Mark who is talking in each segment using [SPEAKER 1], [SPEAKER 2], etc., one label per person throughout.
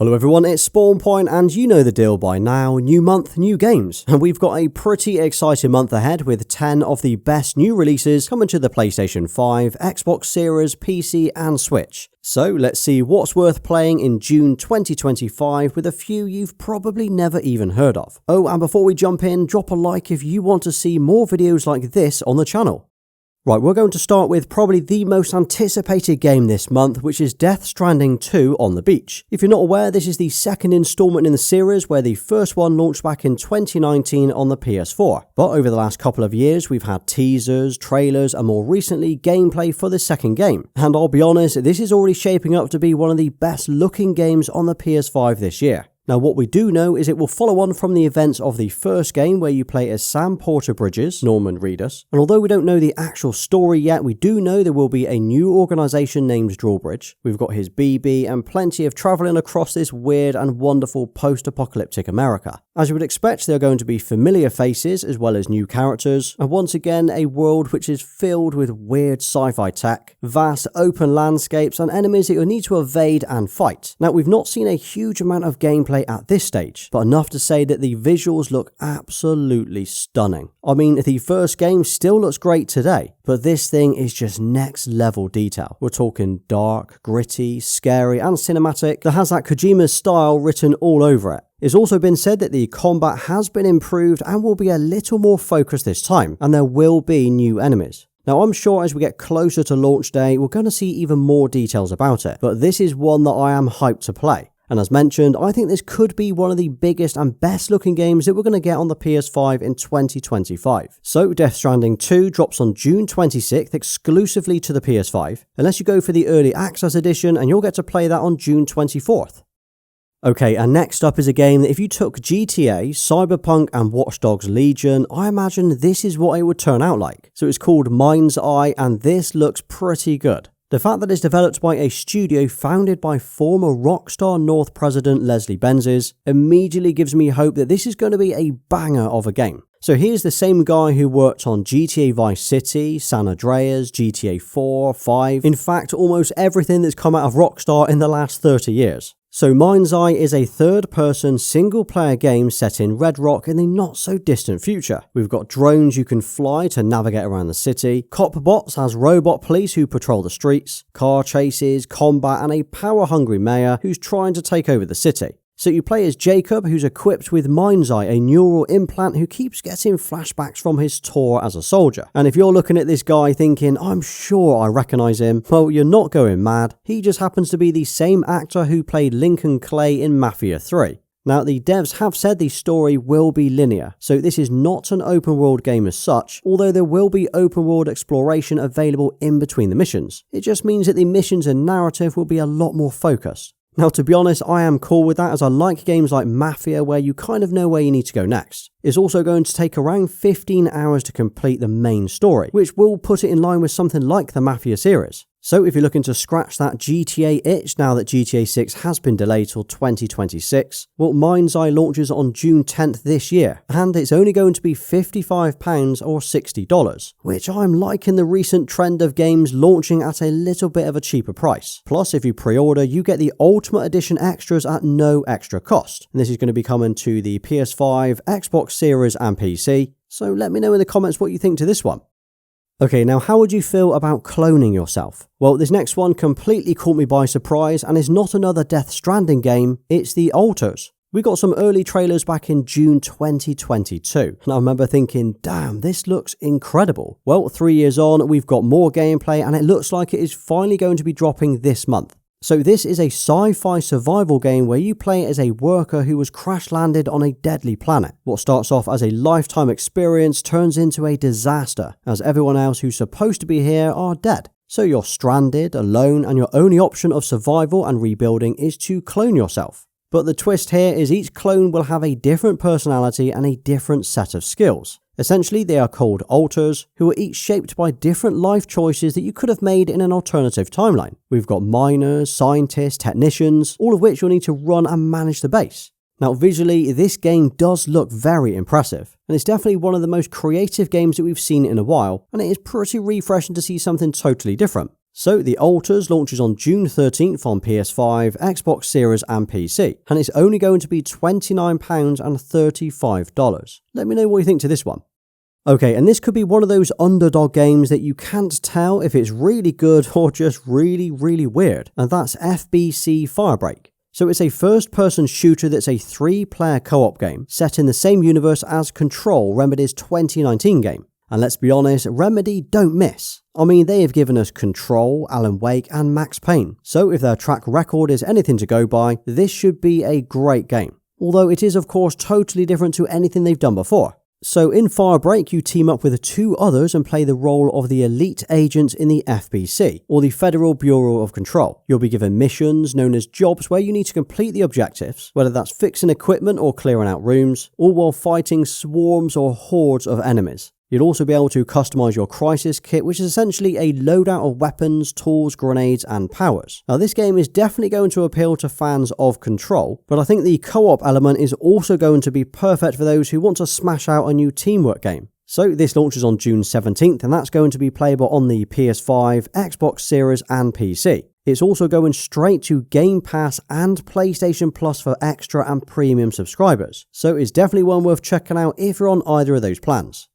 [SPEAKER 1] Hello everyone, it's SpawnPoiint and you know the deal by now, new month, new games. And we've got a pretty exciting month ahead with 10 of the best new releases coming to the PlayStation 5, Xbox Series, PC and Switch. So let's see what's worth playing in June 2025 with a few you've probably never even heard of. Oh, and before we jump in, drop a like if you want to see more videos like this on the channel. Right, we're going to start with probably the most anticipated game this month, which is Death Stranding 2 on the beach. If you're not aware, this is the second installment in the series, where the first one launched back in 2019 on the PS4. But over the last couple of years, we've had teasers, trailers, and more recently, gameplay for the second game. And I'll be honest, this is already shaping up to be one of the best looking games on the PS5 this year. Now what we do know is it will follow on from the events of the first game, where you play as Sam Porter Bridges, Norman Reedus, and although we don't know the actual story yet, we do know there will be a new organisation named Drawbridge. We've got his BB and plenty of travelling across this weird and wonderful post-apocalyptic America. As you would expect, there are going to be familiar faces as well as new characters, and once again a world which is filled with weird sci-fi tech, vast open landscapes and enemies that you'll need to evade and fight. Now we've not seen a huge amount of gameplay at this stage, but enough to say that the visuals look absolutely stunning. I mean, the first game still looks great today, but this thing is just next level detail. We're talking dark, gritty, scary and cinematic that has that Kojima style written all over it. It's also been said that the combat has been improved and will be a little more focused this time, and there will be new enemies. Now I'm sure as we get closer to launch day, we're going to see even more details about it, but this is one that I am hyped to play. And as mentioned, I think this could be one of the biggest and best looking games that we're going to get on the PS5 in 2025. So Death Stranding 2 drops on June 26th exclusively to the PS5, unless you go for the Early Access Edition, and you'll get to play that on June 24th. Okay, and next up is a game that if you took GTA, Cyberpunk and Watch Dogs Legion, I imagine this is what it would turn out like. So it's called MindsEye, and this looks pretty good. The fact that it's developed by a studio founded by former Rockstar North president Leslie Benzies immediately gives me hope that this is going to be a banger of a game. So here's the same guy who worked on GTA Vice City, San Andreas, GTA 4, 5, in fact almost everything that's come out of Rockstar in the last 30 years. So MindsEye is a third-person single-player game set in Red Rock in the not-so-distant future. We've got drones you can fly to navigate around the city, cop bots as robot police who patrol the streets, car chases, combat and a power-hungry mayor who's trying to take over the city. So you play as Jacob, who's equipped with MindsEye, a neural implant who keeps getting flashbacks from his tour as a soldier. And if you're looking at this guy thinking, I'm sure I recognise him, well, you're not going mad. He just happens to be the same actor who played Lincoln Clay in Mafia 3. Now, the devs have said the story will be linear, so this is not an open world game as such, although there will be open world exploration available in between the missions. It just means that the missions and narrative will be a lot more focused. Now, to be honest, I am cool with that, as I like games like Mafia where you kind of know where you need to go next. It's also going to take around 15 hours to complete the main story, which will put it in line with something like the Mafia series. So if you're looking to scratch that GTA itch now that GTA 6 has been delayed till 2026, well, MindsEye launches on June 10th this year, and it's only going to be £55 or $60, which I'm liking the recent trend of games launching at a little bit of a cheaper price. Plus, if you pre-order, you get the Ultimate Edition extras at no extra cost, and this is going to be coming to the PS5, Xbox Series and PC, so let me know in the comments what you think to this one. Okay, now how would you feel about cloning yourself? Well, this next one completely caught me by surprise and is not another Death Stranding game, it's the Alters. We got some early trailers back in June 2022, and I remember thinking, damn, this looks incredible. Well, 3 years on, we've got more gameplay and it looks like it is finally going to be dropping this month. So this is a sci-fi survival game where you play as a worker who was crash-landed on a deadly planet. What starts off as a lifetime experience turns into a disaster, as everyone else who's supposed to be here are dead. So you're stranded, alone, and your only option of survival and rebuilding is to clone yourself. But the twist here is each clone will have a different personality and a different set of skills. Essentially, they are called alters, who are each shaped by different life choices that you could have made in an alternative timeline. We've got miners, scientists, technicians, all of which you'll need to run and manage the base. Now, visually, this game does look very impressive, and it's definitely one of the most creative games that we've seen in a while, and it is pretty refreshing to see something totally different. So The Alters launches on June 13th on PS5, Xbox Series and PC, and it's only going to be £29.35. Let me know what you think to this one. Okay, and this could be one of those underdog games that you can't tell if it's really good or just really, really weird, and that's FBC Firebreak. So it's a first-person shooter that's a 3-player co-op game, set in the same universe as Control, Remedy's 2019 game. And let's be honest, Remedy don't miss. I mean, they have given us Control, Alan Wake and Max Payne, so if their track record is anything to go by, this should be a great game. Although it is of course totally different to anything they've done before. So in Firebreak, you team up with 2 others and play the role of the elite agents in the FBC, or the Federal Bureau of Control. You'll be given missions known as jobs where you need to complete the objectives, whether that's fixing equipment or clearing out rooms, all while fighting swarms or hordes of enemies. You'll also be able to customize your crisis kit, which is essentially a loadout of weapons, tools, grenades, and powers. Now, this game is definitely going to appeal to fans of Control, but I think the co-op element is also going to be perfect for those who want to smash out a new teamwork game. So this launches on June 17th, and that's going to be playable on the PS5, Xbox Series, and PC. It's also going straight to Game Pass and PlayStation Plus for extra and premium subscribers, so it's definitely one worth checking out if you're on either of those plans.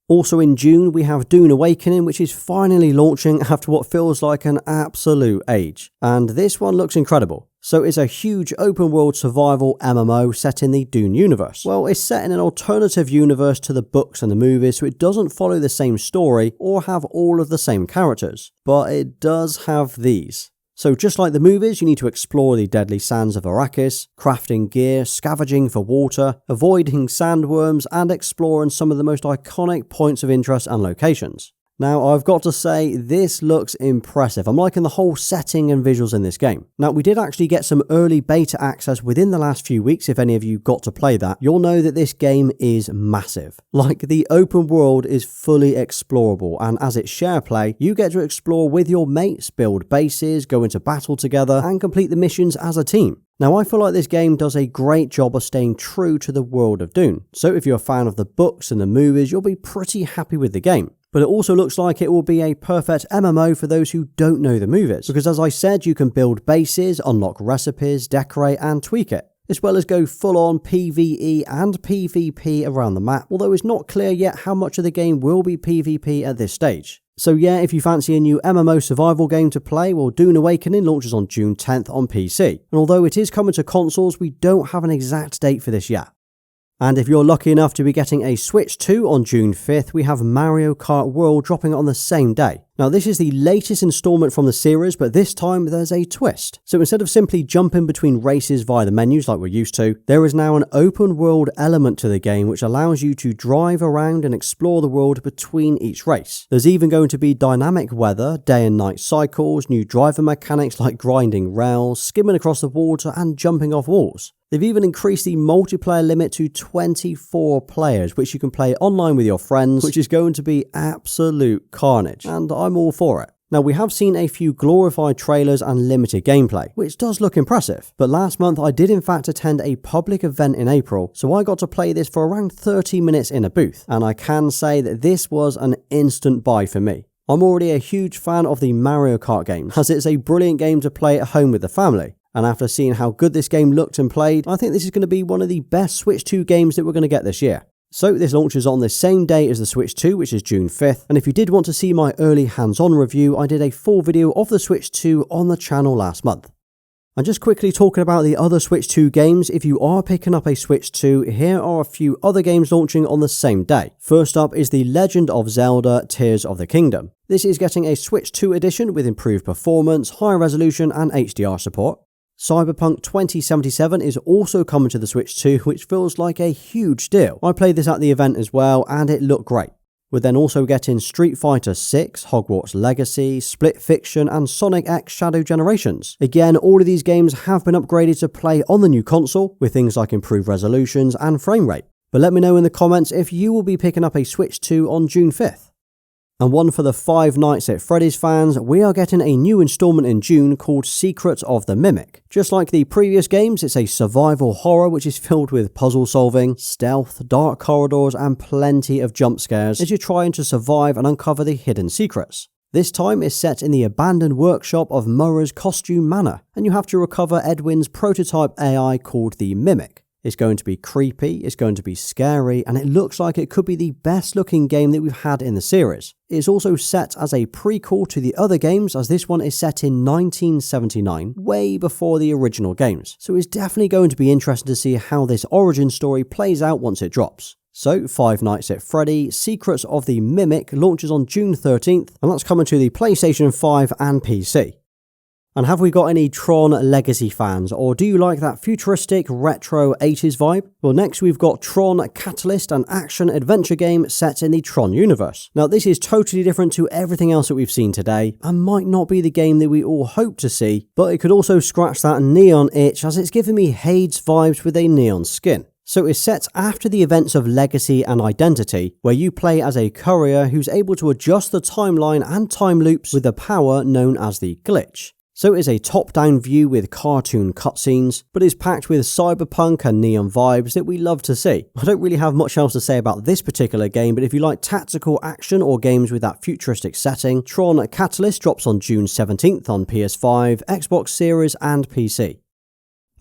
[SPEAKER 1] Also in June, we have Dune Awakening, which is finally launching after what feels like an absolute age. And this one looks incredible. So it's a huge open world survival MMO set in the Dune universe. Well, it's set in an alternative universe to the books and the movies, so it doesn't follow the same story or have all of the same characters. But it does have these. So just like the movies, you need to explore the deadly sands of Arrakis, crafting gear, scavenging for water, avoiding sandworms, and exploring some of the most iconic points of interest and locations. Now, I've got to say, this looks impressive. I'm liking the whole setting and visuals in this game. Now, we did actually get some early beta access within the last few weeks. If any of you got to play that, you'll know that this game is massive. Like, the open world is fully explorable, and as it's share play, you get to explore with your mates, build bases, go into battle together, and complete the missions as a team. Now, I feel like this game does a great job of staying true to the world of Dune. So if you're a fan of the books and the movies, you'll be pretty happy with the game. But it also looks like it will be a perfect MMO for those who don't know the movies. Because as I said, you can build bases, unlock recipes, decorate and tweak it, as well as go full on PvE and PvP around the map, although it's not clear yet how much of the game will be PvP at this stage. So yeah, if you fancy a new MMO survival game to play, well, Dune Awakening launches on June 10th on PC. And although it is coming to consoles, we don't have an exact date for this yet. And if you're lucky enough to be getting a Switch 2 on June 5th, we have Mario Kart World dropping on the same day. Now, this is the latest installment from the series, but this time there's a twist. So instead of simply jumping between races via the menus like we're used to, there is now an open world element to the game which allows you to drive around and explore the world between each race. There's even going to be dynamic weather, day and night cycles, new driver mechanics like grinding rails, skimming across the water and jumping off walls. They've even increased the multiplayer limit to 24 players, which you can play online with your friends, which is going to be absolute carnage, and I'm all for it. Now, we have seen a few glorified trailers and limited gameplay, which does look impressive, but last month I did in fact attend a public event in April, so I got to play this for around 30 minutes in a booth, and I can say that this was an instant buy for me. I'm already a huge fan of the Mario Kart games, as it's a brilliant game to play at home with the family. And after seeing how good this game looked and played, I think this is going to be one of the best Switch 2 games that we're going to get this year. So this launches on the same day as the Switch 2, which is June 5th. And if you did want to see my early hands-on review, I did a full video of the Switch 2 on the channel last month. And just quickly talking about the other Switch 2 games, if you are picking up a Switch 2, here are a few other games launching on the same day. First up is The Legend of Zelda Tears of the Kingdom. This is getting a Switch 2 edition with improved performance, higher resolution and HDR support. Cyberpunk 2077 is also coming to the Switch 2, which feels like a huge deal. I played this at the event as well, and it looked great. We're then also getting Street Fighter 6, Hogwarts Legacy, Split Fiction, and Sonic X Shadow Generations. Again, all of these games have been upgraded to play on the new console, with things like improved resolutions and frame rate. But let me know in the comments if you will be picking up a Switch 2 on June 5th. And one for the Five Nights at Freddy's fans, we are getting a new installment in June called Secret of the Mimic. Just like the previous games, it's a survival horror which is filled with puzzle solving, stealth, dark corridors and plenty of jump scares as you're trying to survive and uncover the hidden secrets. This time is set in the abandoned workshop of Murray's Costume Manor, and you have to recover Edwin's prototype AI called the Mimic. It's going to be creepy, it's going to be scary, and it looks like it could be the best looking game that we've had in the series. It's also set as a prequel to the other games, as this one is set in 1979, way before the original games. So it's definitely going to be interesting to see how this origin story plays out once it drops. So, Five Nights at Freddy Secrets of the Mimic launches on June 13th, and that's coming to the PlayStation 5 and PC. And have we got any TRON Legacy fans, or do you like that futuristic retro 80s vibe? Well, next we've got TRON Catalyst, an action-adventure game set in the TRON universe. Now, this is totally different to everything else that we've seen today, and might not be the game that we all hope to see, but it could also scratch that neon itch, as it's giving me Hades vibes with a neon skin. So it's set after the events of Legacy and Identity, where you play as a courier who's able to adjust the timeline and time loops with a power known as the glitch. So it's a top-down view with cartoon cutscenes, but is packed with cyberpunk and neon vibes that we love to see. I don't really have much else to say about this particular game, but if you like tactical action or games with that futuristic setting, TRON Catalyst drops on June 17th on PS5, Xbox Series and PC.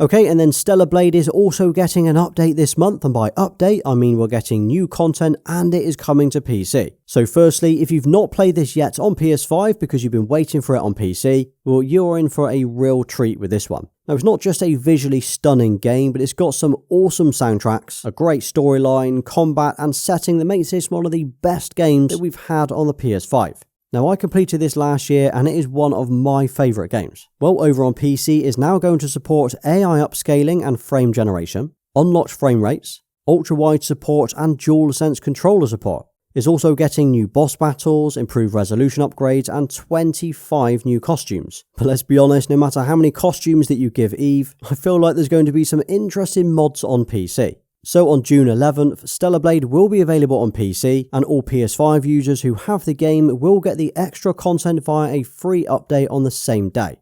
[SPEAKER 1] Okay, and then Stellar Blade is also getting an update this month, and by update I mean we're getting new content and it is coming to PC. So firstly, if you've not played this yet on PS5 because you've been waiting for it on PC, well, you're in for a real treat with this one. Now, it's not just a visually stunning game, but it's got some awesome soundtracks, a great storyline, combat and setting that makes this one of the best games that we've had on the PS5. Now, I completed this last year and it is one of my favourite games. Well, over on PC is now going to support AI upscaling and frame generation, unlocked frame rates, ultra-wide support and DualSense controller support. It's also getting new boss battles, improved resolution upgrades and 25 new costumes. But let's be honest, no matter how many costumes that you give Eve, I feel like there's going to be some interesting mods on PC. So on June 11th, Stellar Blade will be available on PC, and all PS5 users who have the game will get the extra content via a free update on the same day.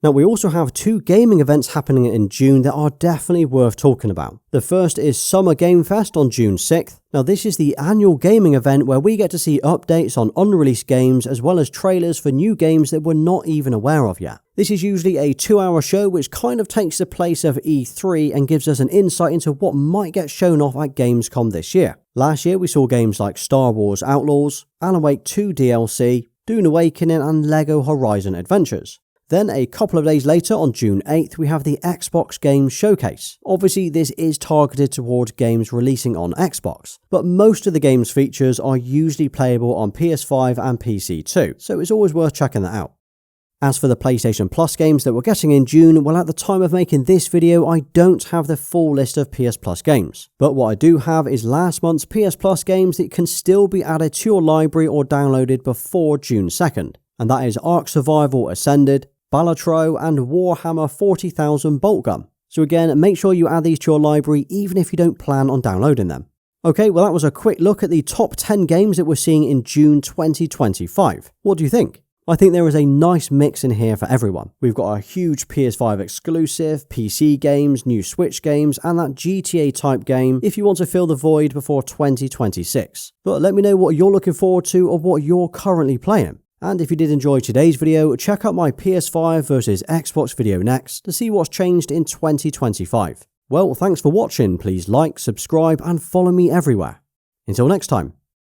[SPEAKER 1] Now, we also have two gaming events happening in June that are definitely worth talking about. The first is Summer Game Fest on June 6th. Now, this is the annual gaming event where we get to see updates on unreleased games as well as trailers for new games that we're not even aware of yet. This is usually a 2-hour show which kind of takes the place of E3 and gives us an insight into what might get shown off at Gamescom this year. Last year we saw games like Star Wars Outlaws, Alan Wake 2 DLC, Dune Awakening and LEGO Horizon Adventures. Then a couple of days later on June 8th we have the Xbox Games Showcase. Obviously this is targeted toward games releasing on Xbox, but most of the game's features are usually playable on PS5 and PC too, so it's always worth checking that out. As for the PlayStation Plus games that we're getting in June, well, at the time of making this video I don't have the full list of PS Plus games, but what I do have is last month's PS Plus games that can still be added to your library or downloaded before June 2nd, and that is Ark Survival Ascended, Balatro and Warhammer 40,000 Boltgun. So again, make sure you add these to your library even if you don't plan on downloading them. Okay, well that was a quick look at the top 10 games that we're seeing in June 2025. What do you think? I think there is a nice mix in here for everyone. We've got a huge PS5 exclusive, PC games, new Switch games, and that GTA type game if you want to fill the void before 2026. But let me know what you're looking forward to or what you're currently playing. And if you did enjoy today's video, check out my PS5 versus Xbox video next to see what's changed in 2025. Well, thanks for watching. Please like, subscribe, and follow me everywhere. Until next time.